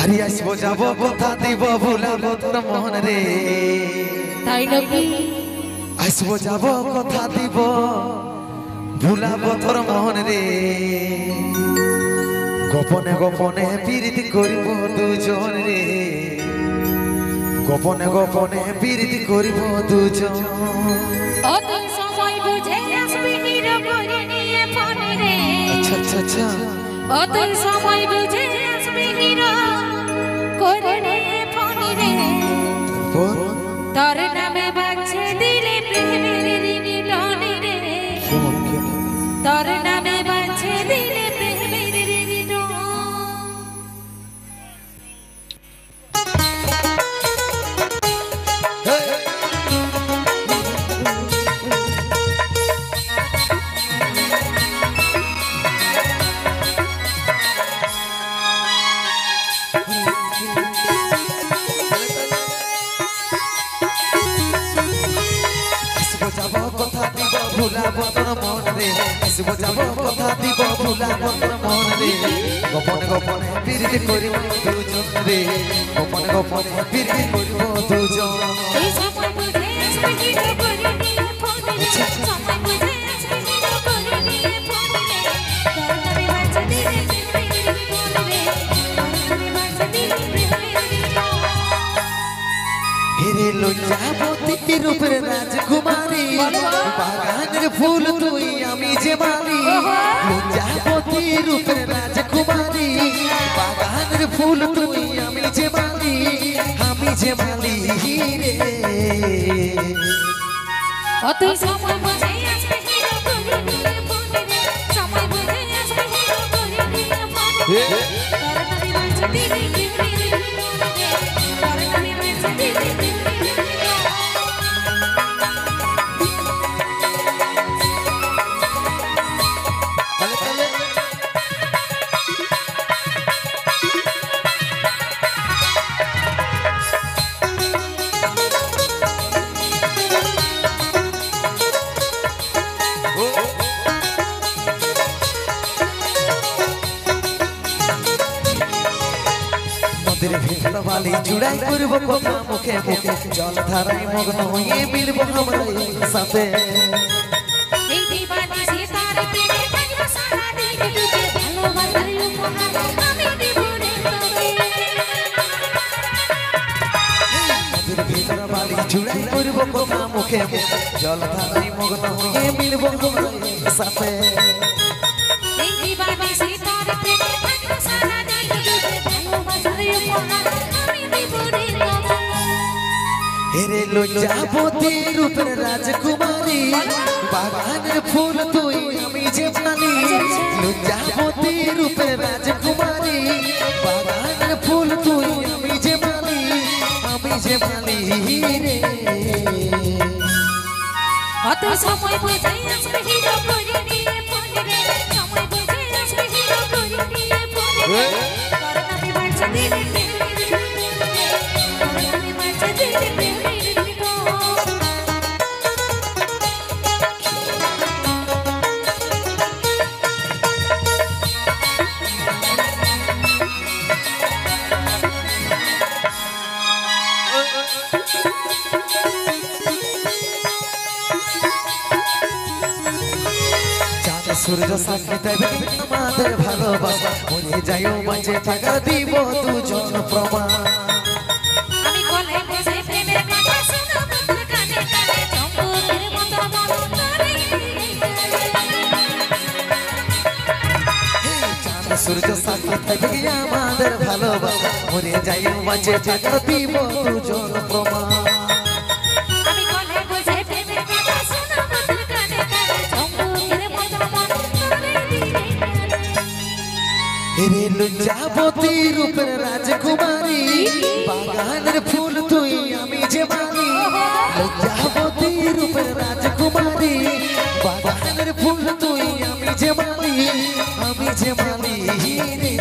আরে আসবো যাবো কথা দিব ভুলাবো তোর মন রে তাই নাকি আসবো যাবো কথা দিব ভুলাবো তোর মন রে গোপনে গোপনে প্রীতি করিব দুজন রে গোপনে গোপনে প্রীতি করিব দুজন অত সময় বুঝে আসবি হিরো করে নিয়ে ফোন রে আচ্ছা আচ্ছা আচ্ছা অত সময় বুঝে আসবি হিরো করে নিয়ে ফোন রে তোর নামে বাজছে দিলে প্রেমের রিংটোন রে তোর নামে বাজছে দিলে প্রেমের রিংটোন ভুলাবো তোর মন রে আসবো যাবো কথা দিব ভুলাবো তোর মন রে গোপনে গোপনে প্রীতি করিব দুজন রে গোপনে গোপনে প্রীতি করিব দুজন এই সময় বুঝে আসবি হিরো করে নিয়ে ফোন রে সময় বুঝে আসবি হিরো করে নিয়ে ফোন রে তোর নামে বাজছে দিলে প্রেমের রিংটোন রে তোর নামে বাজছে দিলে প্রেমের রিংটোন হেরে লজ্জাবতী রূপের রাজকুমারী বাগানের ফুল তুই আমি যে মালি লজ্জাবতী রূপের রাজকুমারী বাগানের ফুল তুই আমি যে মালি রে অত সময় বুঝে আসবে হিরো করে নিয়ে ফোন রে সময় বুঝে আসবে হিরো করে নিয়ে ফোন রে তোর নামে বাজছে দিলে প্রেমের রিংটোন রে তোর নামে বাজছে দিলে প্রেমের রিংটোন নদীর ভিতর বালি চূড়াই করব কথা মুখে মুখে জল ধারায় মগ্ন হয়ে মিলব আমরা সাথে এই দিবানি সীতার প্রেমে থাকব সারা দিন ডুবে ভালোবাসার উপহার আমি দেব রে তোকে নদীর ভিতর বালি চূড়াই করব কথা মুখে মুখে জল ধারায় মগ্ন হয়ে মিলব আমরা সাথে এই দিবানি সীতার প্রেমে থাকব সারা দিন ডুবে ভালোবাসার উপহার আমি দেব রে তোকে হেরে লজ্জাবতী রূপের রাজকুমারী বাগানের ফুল তুই আমি যে মালি লজ্জাবতী রূপের রাজকুমারী বাগানের ফুল তুই আমি যে মালি রে অত সময় বুঝে আসবে হিরো করে নিয়ে ফোন রে সময় বুঝে আসবে হিরো করে নিয়ে ফোন রে তোর নামে বাজছে দিলে প্রেমের রিংটোন রে তোর নামে বাজছে দিলে প্রেমের রিংটোন চাঁদ সূর্য সাক্ষী দেবে আমাদের ভালোবাসা মরে যাইও মাঝে থাকা দিব দুজন প্রমাণ আমি কোলে বসে প্রেমের কথা শোনাবো তোর কানে কানে চম্পকের মতো বলো তোরে চাঁদ সূর্য সাক্ষী দেবে আমাদের ভালোবাসা মরে যাইও মাঝে থাকা দিব দুজন প্রমাণ আমি কোলে বসে প্রেমের কথা শোনাবো তোর কানে কানে চম্পকের মতো বলো তোরে হেরে লজ্জাবতী রূপের রাজকুমারী বাগানের ফুল তুই আমি যে মালি লজ্জাবতী রূপের রাজকুমারী বাগানের ফুল তুই আমি যে মালি রে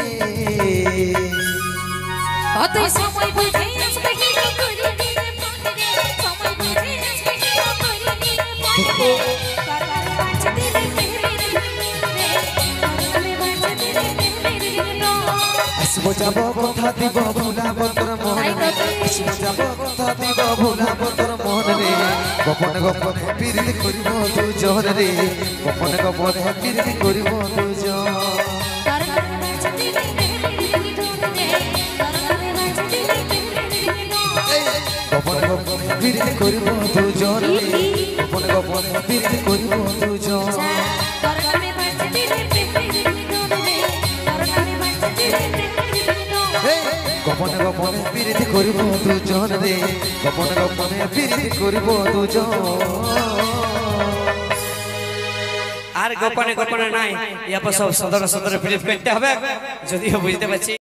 অত সময় বুঝে আসবে হিরো করে নিয়ে ফোন রে সময় বুঝে আসবে হিরো করে নিয়ে ফোন রে তোর নামে বাজছে দিলে প্রেমের রিংটোন রে তোর নামে বাজছে দিলে প্রেমের রিংটোন যাব কথা দিব ভুলাবো তোর মন রে যাব কথা দিব ভুলাবো তোর মন রে গোপনে গোপনে পিরিতি করিব দুজন রে গোপনে গোপনে পিরিতি করিব দুজন গোপনে গোপনে পিরিতি করিব দুজন রে গোপনে গোপনে পিরিতি করিব দুজন গোপনে গোপনে পিরিতি করিব দুজন রে গোপনে গোপনে পিরিতি করিব দুজন আর গোপনে গোপনে নাই ইয়া সব সদর সদর ফিলিপ করতে হবে যদিও বুঝতে পারছি